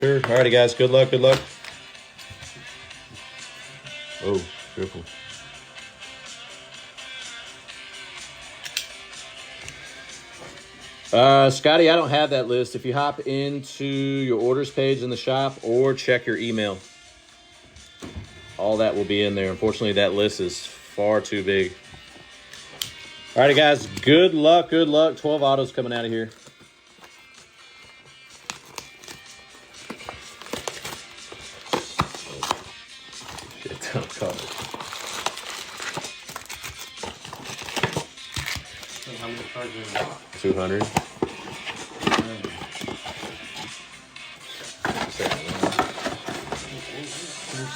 Sure. Alrighty, guys. Good luck. Good luck. Oh, careful. Scotty, I don't have that list. If you hop into your orders page in the shop or check your email, all that will be in there. Unfortunately, that list is far too big. All righty, guys. Good luck. Good luck. 12 autos coming out of here. Shit, don't call it. How many cards are in the box? 200.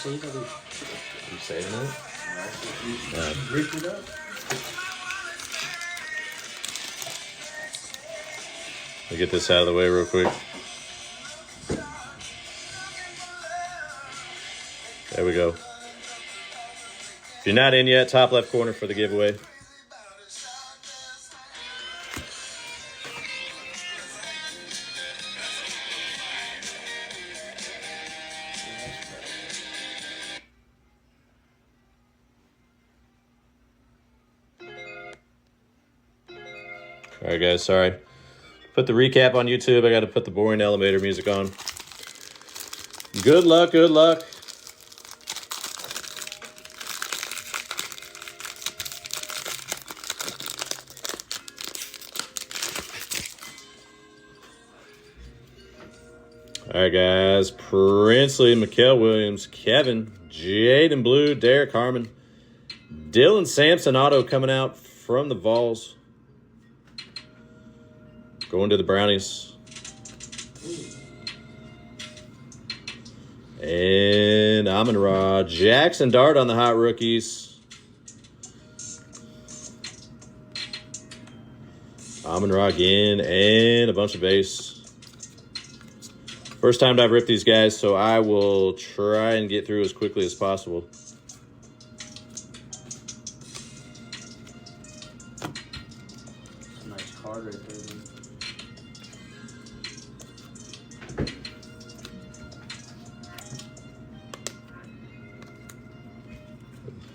You saving it? Rip it up. Let me get this out of the way real quick. There we go. If you're not in yet, top left corner for the giveaway. All right, guys, sorry. Put the recap on YouTube. I got to put the boring elevator music on. Good luck, good luck. All right, guys. Princely, Mikael Williams, Kevin, Jaden Blue, Derek Harmon, Dylan Sampson auto coming out from the Vols. Going to the Brownies. And Amon-Ra. Jackson Dart on the hot rookies. Amon-Ra again. And a bunch of base. First time I've ripped these guys, so I will try and get through as quickly as possible. That's a nice card right there.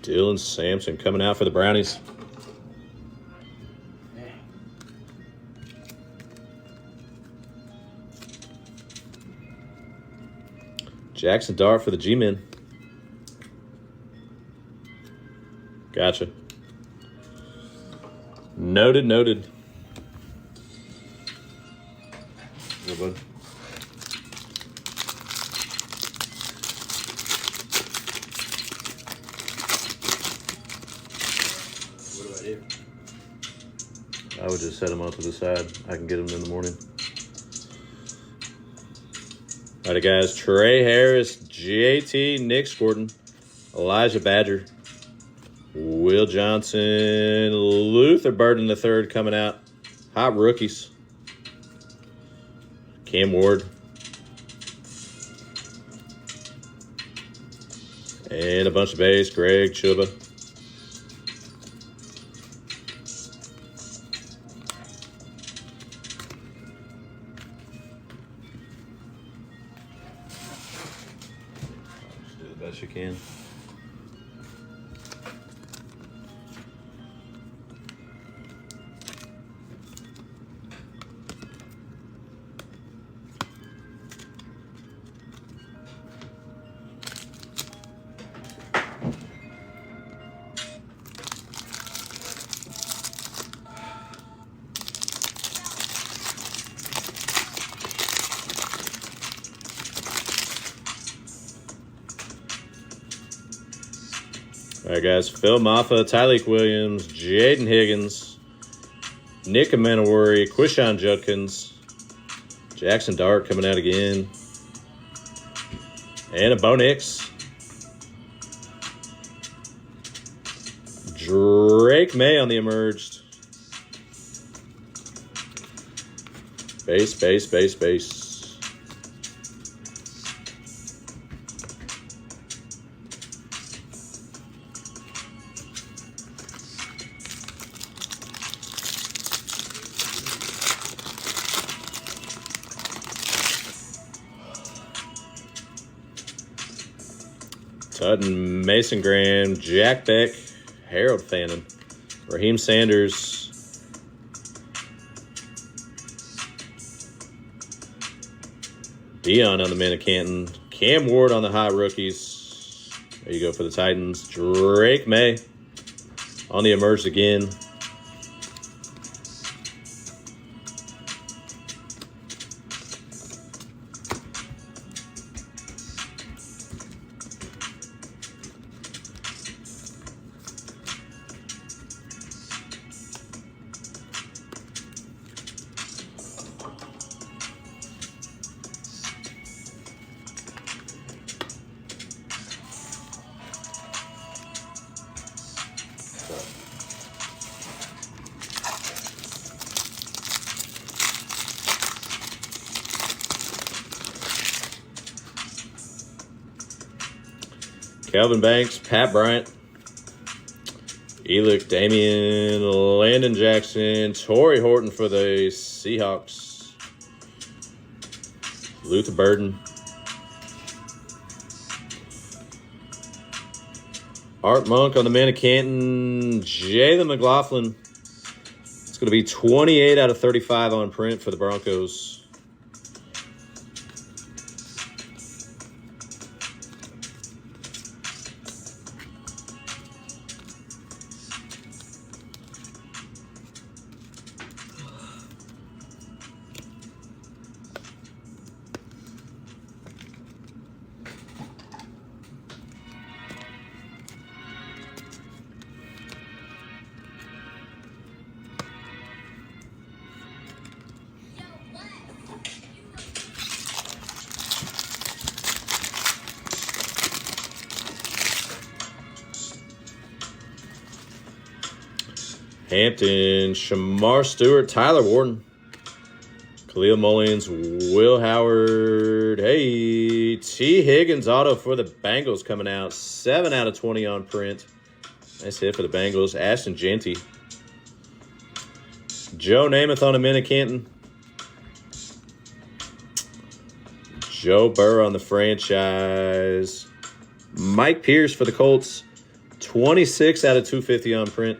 Dylan Sampson coming out for the Brownies. Jackson Dart for the G-Men. Gotcha. Noted, noted. Good one. I would just set them off to the side. I can get them in the morning. All right, guys. Trey Harris, JT, Nick Gordon, Elijah Badger, Will Johnson, Luther Burden III coming out. Hot rookies. Cam Ward. And a bunch of base. Greg Chuba. Do the best you can. All right, guys. Phil Maffa, Tyleek Williams, Jaden Higgins, Nick Amenawari, Quishon Judkins, Jackson Dart coming out again, and a Bo Nix. Drake May on the emerged. Base, base, base, base. Sutton, Mason Graham, Jack Beck, Harold Fannin, Raheem Sanders, Dion on the man of Canton, Cam Ward on the hot rookies. There you go for the Titans. Drake May on the emerged again. Kelvin Banks, Pat Bryant, Elick, Damian, Landon Jackson, Torrey Horton for the Seahawks, Luther Burden, Art Monk on the man of Canton, Jalen McLaughlin. It's going to be 28 out of 35 on print for the Broncos. Hampton, Shamar Stewart, Tyler Warden, Khalil Mullins, Will Howard. Hey, T. Higgins auto for the Bengals coming out. 7 out of 20 on print. Nice hit for the Bengals. Ashton Jeanty. Joe Namath on the men of Canton. Joe Burrow on the franchise. Mike Pierce for the Colts. 26 out of 250 on print.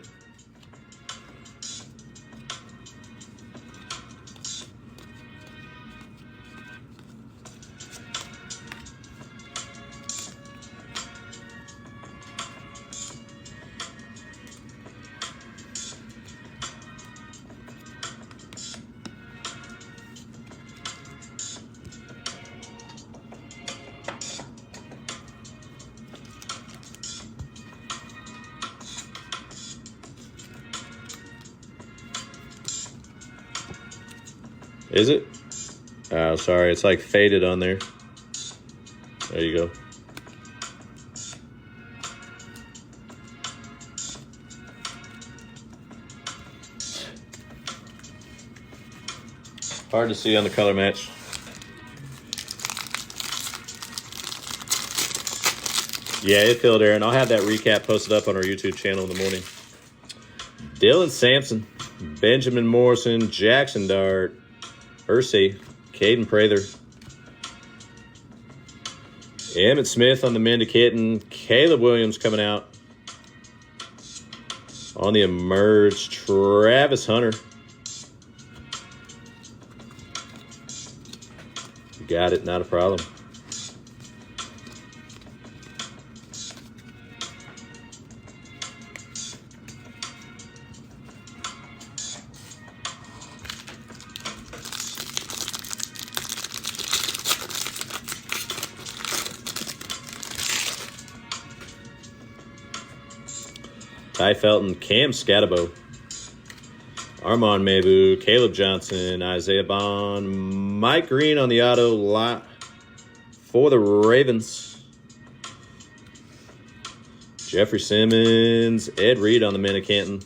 Is it? Oh, sorry. It's like faded on there. There you go. Hard to see on the color match. Yeah, it filled, Aaron. I'll have that recap posted up on our YouTube channel in the morning. Dylan Sampson, Benjamin Morrison, Jackson Dart, Ursay, Caden Prather, Emmett Smith on the men to Kitten, Caleb Williams coming out on the emerge, Travis Hunter. You got it, not a problem. Ty Felton, Cam Scatabo, Armand Mabu, Caleb Johnson, Isaiah Bond, Mike Green on the auto lot for the Ravens. Jeffrey Simmons, Ed Reed on the men of Canton.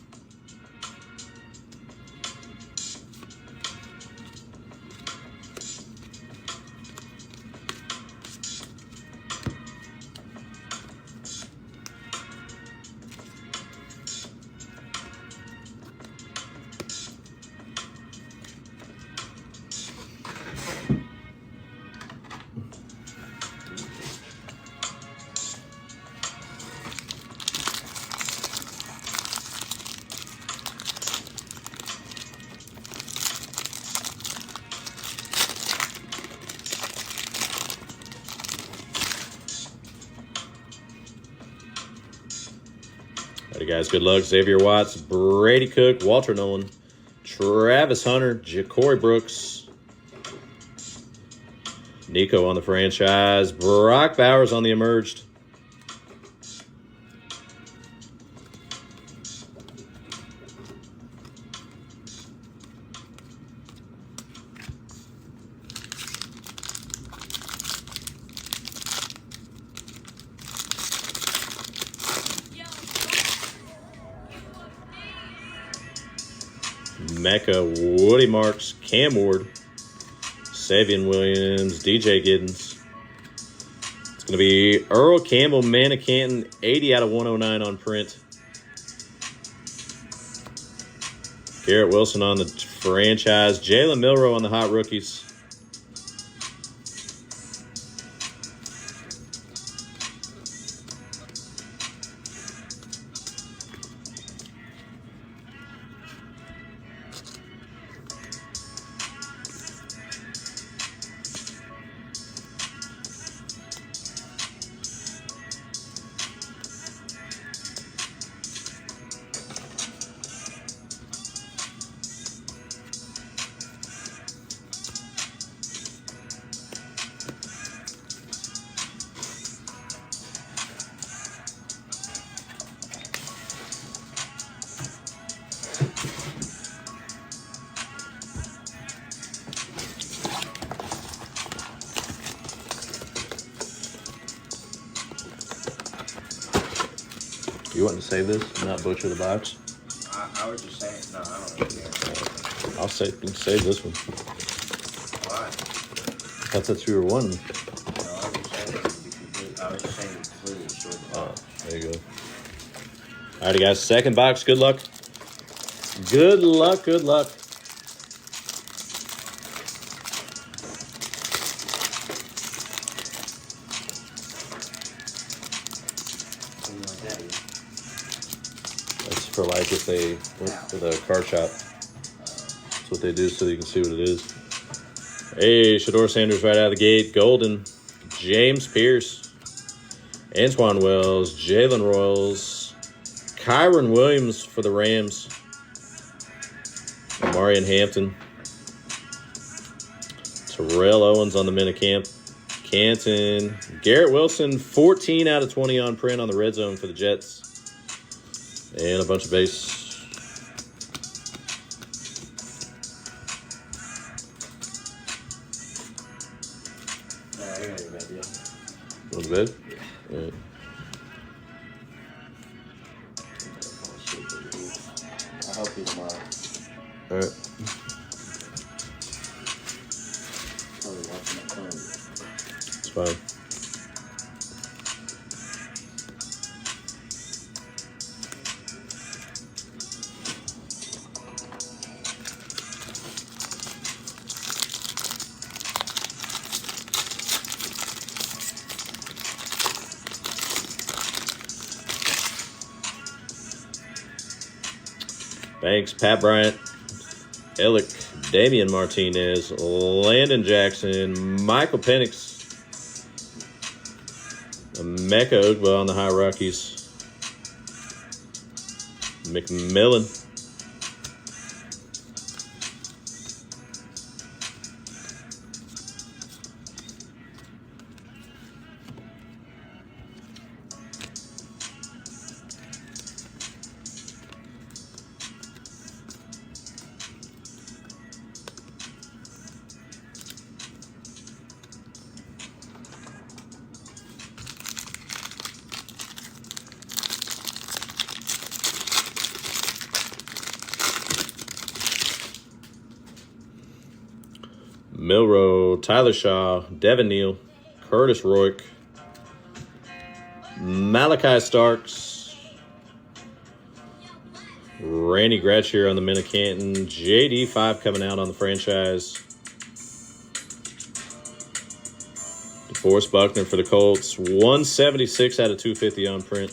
Alrighty, guys. Good luck. Xavier Watts, Brady Cook, Walter Nolan, Travis Hunter, Ja'Cory Brooks, Nico on the franchise, Brock Bowers on the emerged. Mecca, Woody Marks, Cam Ward, Savion Williams, DJ Giddens. It's going to be Earl Campbell, Manna Canton, 80 out of 109 on print. Garrett Wilson on the franchise. Jalen Milroe on the hot rookies. You want to save this and not butcher the box? I was just saying, no, I don't really care. I'll save this one. Why? I thought that's what you were wanting. No, I was just saying completely destroyed the box. There you go. Alrighty, guys. Second box. Good luck. Good luck. Good luck. Something like that, yeah. That's for like if they went to the card shop. That's what they do so you can see what it is. Hey, Shador Sanders right out of the gate. Golden. James Pierce. Antoine Wells. Jalen Royals. Kyron Williams for the Rams. Marion Hampton. Terrell Owens on the Minicamp. Canton. Garrett Wilson, 14 out of 20 on print on the red zone for the Jets. And a bunch of base. I got your bed, yeah. Go to bed? Yeah. All right. I'll help you tomorrow. All right. Probably watching my phone. It's fine. Banks, Pat Bryant, Ellick, Damian Martinez, Landon Jackson, Michael Penix, Mecca Ugba on the High Rockies, McMillan, Milroe, Tyler Shaw, Devin Neal, Curtis Rourke, Malachi Starks, Randy Gratchier on the Minicanton, JD5 coming out on the franchise, DeForest Buckner for the Colts, 176 out of 250 on print.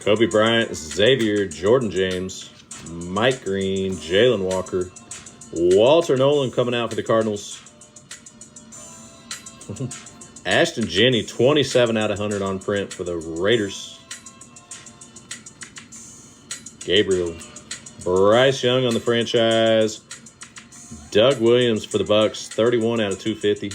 Kobe Bryant, Xavier, Jordan James, Mike Green, Jalen Walker, Walter Nolan coming out for the Cardinals. Ashton Jenney, 27 out of 100 on print for the Raiders. Gabriel. Bryce Young on the franchise. Doug Williams for the Bucks, 31 out of 250.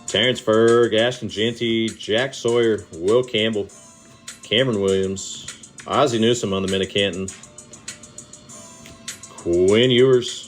Terrence Ferg, Ashton Genty, Jack Sawyer, Will Campbell, Cameron Williams, Ozzie Newsome on the Minute Canton, Quinn Ewers.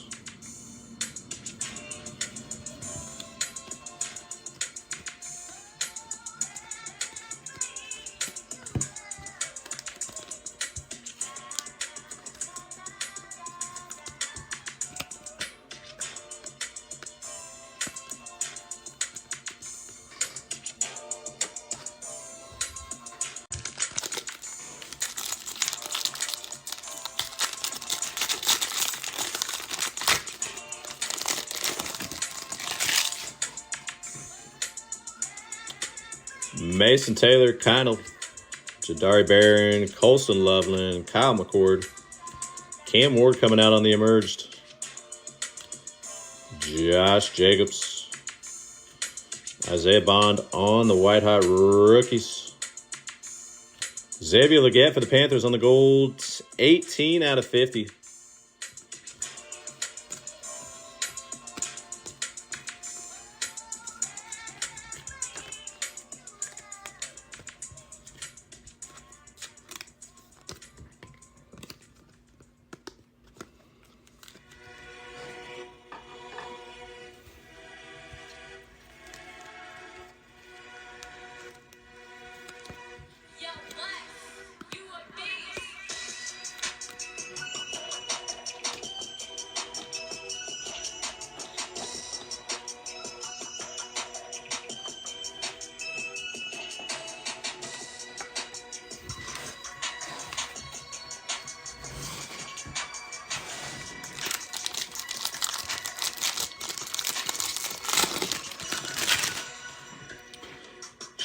Mason Taylor, Kynal, Jadari Barron, Colston Loveland, Kyle McCord, Cam Ward coming out on the emerged, Josh Jacobs, Isaiah Bond on the white hot rookies, Xavier Legette for the Panthers on the gold, 18 out of 50.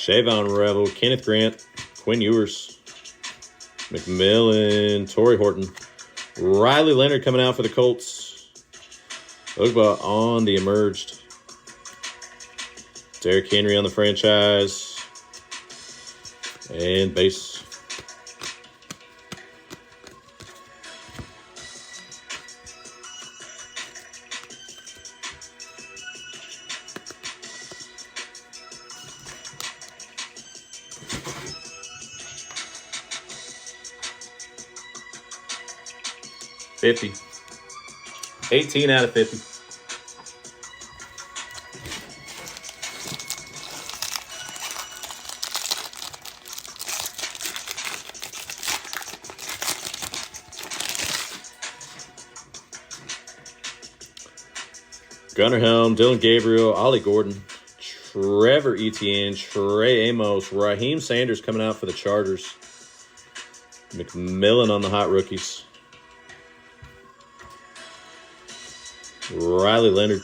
Shavon Rebel, Kenneth Grant, Quinn Ewers, McMillan, Torrey Horton, Riley Leonard coming out for the Colts, Ugba on the emerged, Derrick Henry on the franchise, and base. $50. 18 out of 50. Gunnar Helm, Dylan Gabriel, Ollie Gordon, Trevor Etienne, Trey Amos, Raheem Sanders coming out for the Chargers, McMillan on the hot rookies, Riley Leonard.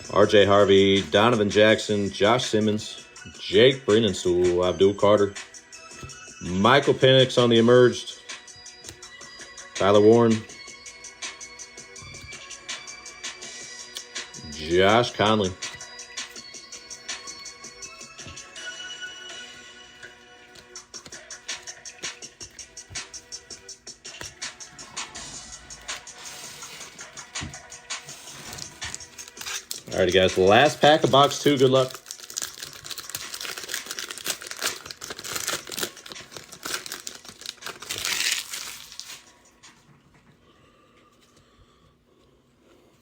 RJ Harvey, Donovan Jackson, Josh Simmons, Jake Brennanstool, Abdul Carter, Michael Penix on the emerged, Tyler Warren, Josh Conley. Alrighty, guys. Last pack of box 2. Good luck.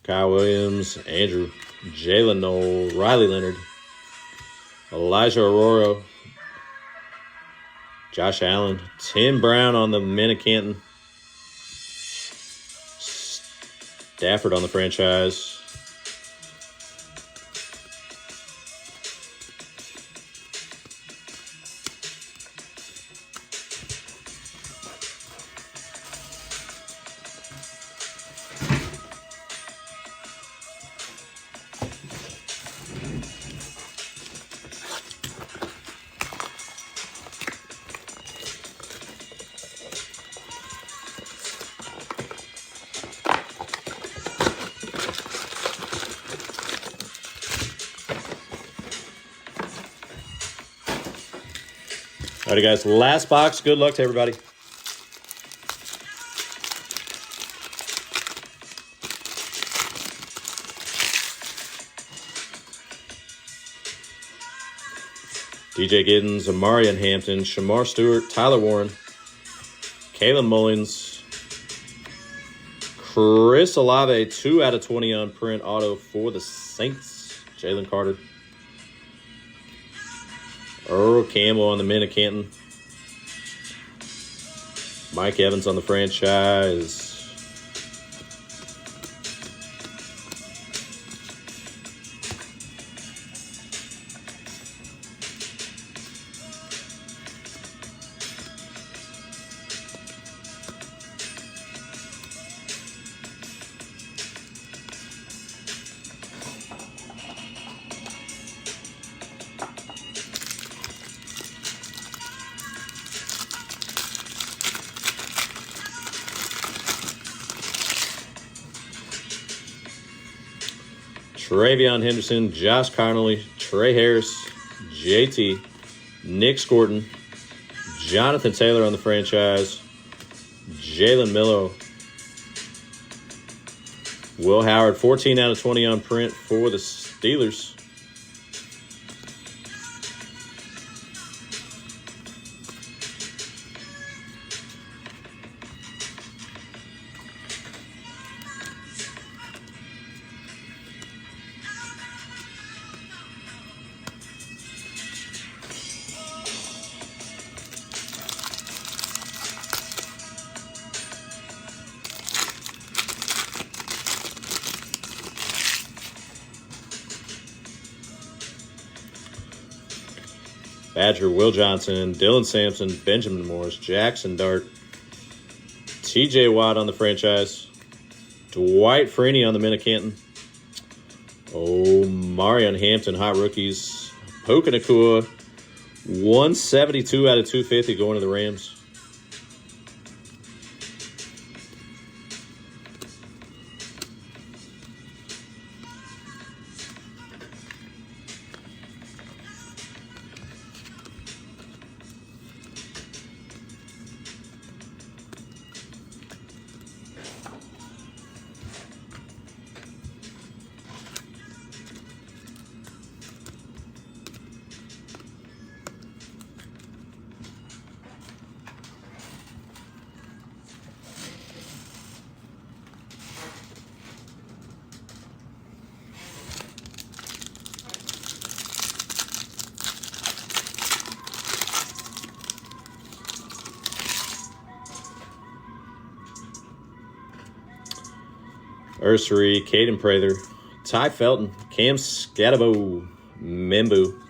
Kyle Williams, Andrew, Jalen Noel, Riley Leonard, Elijah Aurora, Josh Allen, Tim Brown on the men of Canton, Stafford on the franchise, All right, guys, last box. Good luck to everybody. DJ Giddens, Amarian Hampton, Shamar Stewart, Tyler Warren, Kalen Mullins, Chris Olave, 2 out of 20 on print auto for the Saints, Jalen Carter, Earl Campbell on the men of Canton, Mike Evans on the franchise, Travion Henderson, Josh Connolly, Trey Harris, JT, Nick Scorton, Jonathan Taylor on the franchise, Jalen Millo, Will Howard, 14 out of 20 on print for the Steelers. Badger, Will Johnson, Dylan Sampson, Benjamin Morris, Jackson Dart, TJ Watt on the franchise, Dwight Freeney on the men of Canton, Marion Hampton, hot rookies, Puka Nacua, 172 out of 250 going to the Rams. Ursery, Caden Prather, Ty Felton, Cam Scatabo, Membu,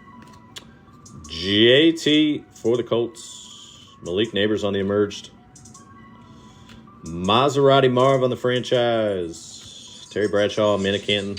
JT for the Colts, Malik Neighbors on the emerged, Maserati Marv on the franchise, Terry Bradshaw, men of Canton,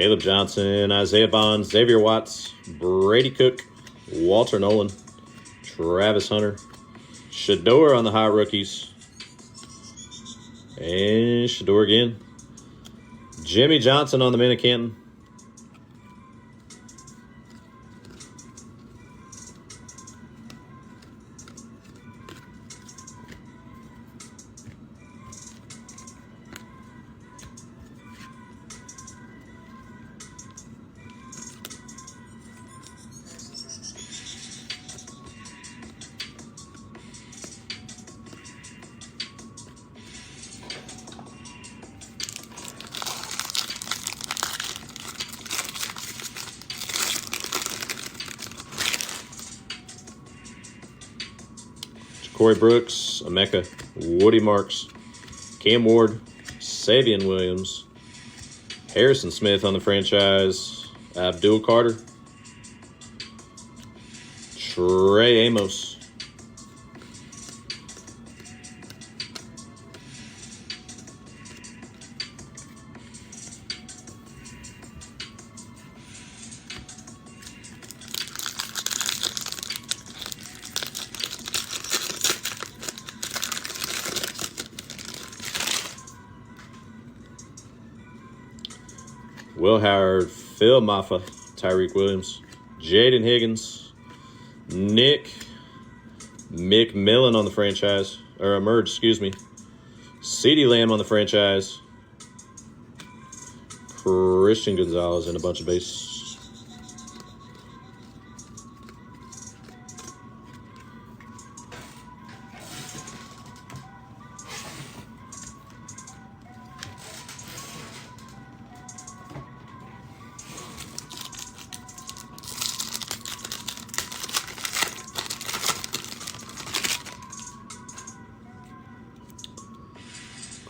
Caleb Johnson, Isaiah Bond, Xavier Watts, Brady Cook, Walter Nolan, Travis Hunter, Shador on the hot rookies, and Shador again. Jimmy Johnson on the Minute Canton. Corey Brooks, Emeka, Woody Marks, Cam Ward, Savion Williams, Harrison Smith on the franchise, Abdul Carter, Trey Amos. Will Howard, Phil Maffa, Tyreek Williams, Jaden Higgins, Nick McMillan on the franchise, or Emerge, excuse me. CeeDee Lamb on the franchise, Christian Gonzalez, and a bunch of base.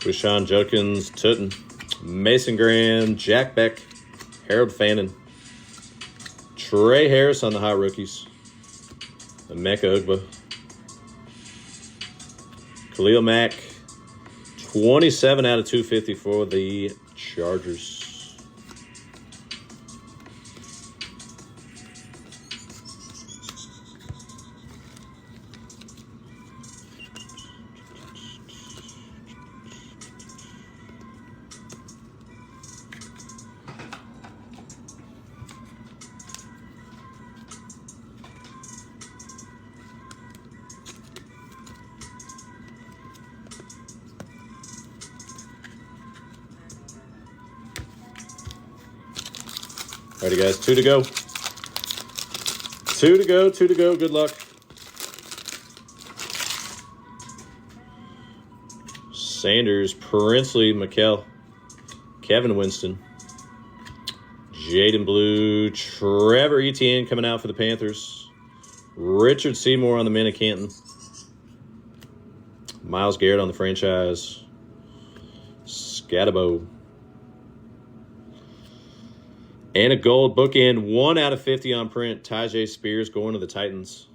Quishon Judkins, Tutton, Mason Graham, Jack Beck, Harold Fannin, Trey Harris on the hot rookies, Emeka Ugba, Khalil Mack, 27 out of 250 for the Chargers. Alrighty, guys, 2 to go. 2 to go, 2 to go. Good luck. Sanders, Princely, McKell, Kevin Winston, Jaden Blue, Trevor Etienne coming out for the Panthers, Richard Seymour on the Minute Canton, Myles Garrett on the franchise, Scatabo. And a gold bookend, 1 out of 50 on print. Tyjae Spears going to the Titans.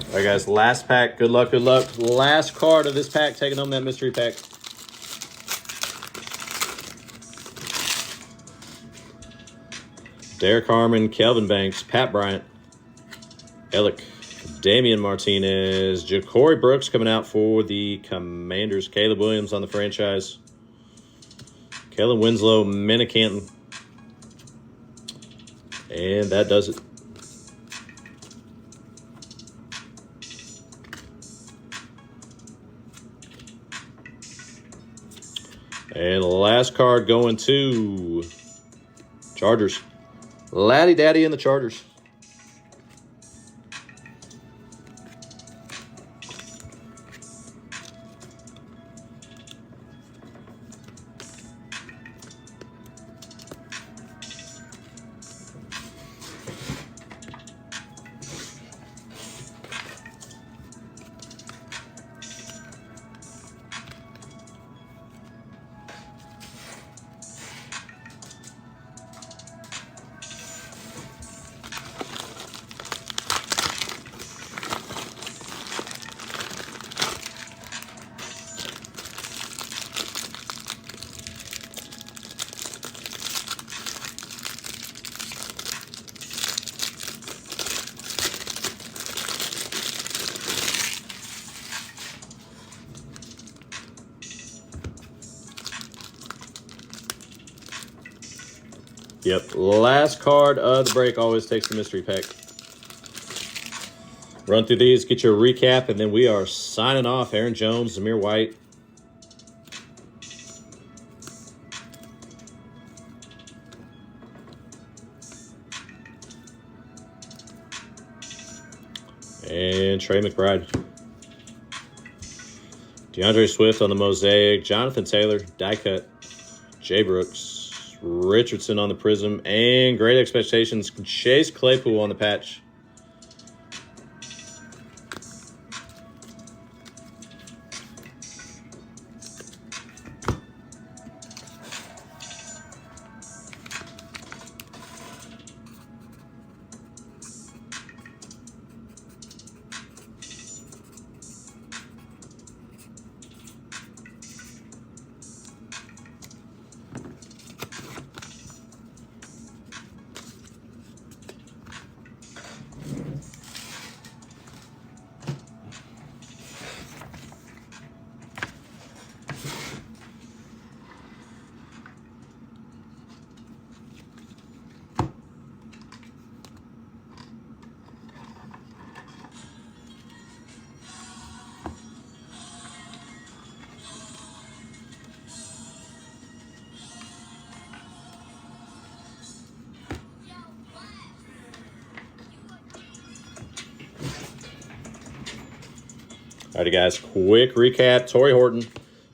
All right, guys, last pack. Good luck, good luck. Last card of this pack, taking home that mystery pack. Derek Harmon, Kelvin Banks, Pat Bryant, Alec, Damian Martinez, Ja'Cory Brooks coming out for the Commanders. Caleb Williams on the franchise. Kellen Winslow, Minute Canton. And that does it. And the last card going to Chargers. Laddie Daddy and the Chargers. Yep. Last card of the break always takes the mystery pack. Run through these, get your recap, and then we are signing off. Aaron Jones, Zamir White. And Trey McBride. DeAndre Swift on the mosaic. Jonathan Taylor, die cut. Jay Brooks. Richardson on the prism. And great expectations. Chase Claypool on the patch. Alrighty, guys, quick recap. Torrey Horton,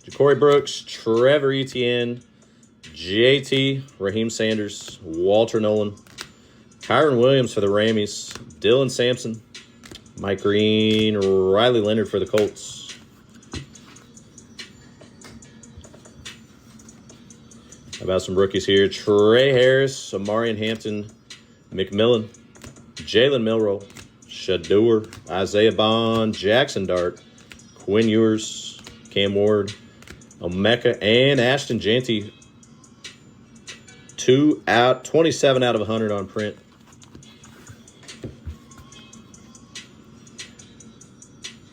Ja'Cory Brooks, Trevor Etienne, JT, Raheem Sanders, Walter Nolan, Kyron Williams for the Rammies, Dylan Sampson, Mike Green, Riley Leonard for the Colts. How about some rookies here? Trey Harris, Amarian Hampton, McMillan, Jalen Milroe, Shador, Isaiah Bond, Jackson Dart, Quinn Ewers, Cam Ward, Omeka, and Ashton Jeanty. 27 out of 100 on print.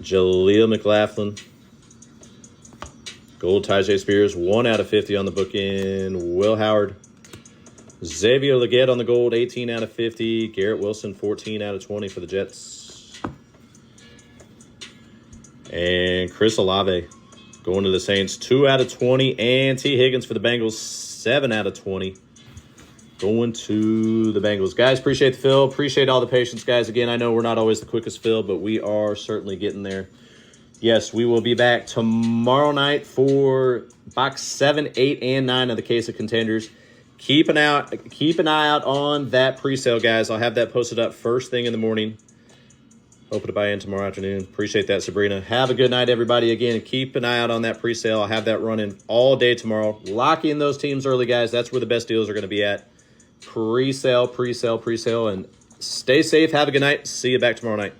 Jaleel McLaughlin. Gold Tyjae Spears, 1 out of 50 on the bookend. Will Howard. Xavier Legette on the gold, 18 out of 50. Garrett Wilson, 14 out of 20 for the Jets. And Chris Olave going to the Saints, 2 out of 20. And T. Higgins for the Bengals, 7 out of 20. Going to the Bengals. Guys, appreciate the fill. Appreciate all the patience, guys. Again, I know we're not always the quickest fill, but we are certainly getting there. Yes, we will be back tomorrow night for box 7, 8, and 9 of the Case of Contenders. Keep an eye out on that pre-sale, guys. I'll have that posted up first thing in the morning. Hoping to buy in tomorrow afternoon. Appreciate that, Sabrina. Have a good night, everybody. Again, keep an eye out on that pre-sale. I'll have that running all day tomorrow. Lock in those teams early, guys. That's where the best deals are going to be at. Pre-sale, pre-sale, pre-sale. And stay safe. Have a good night. See you back tomorrow night.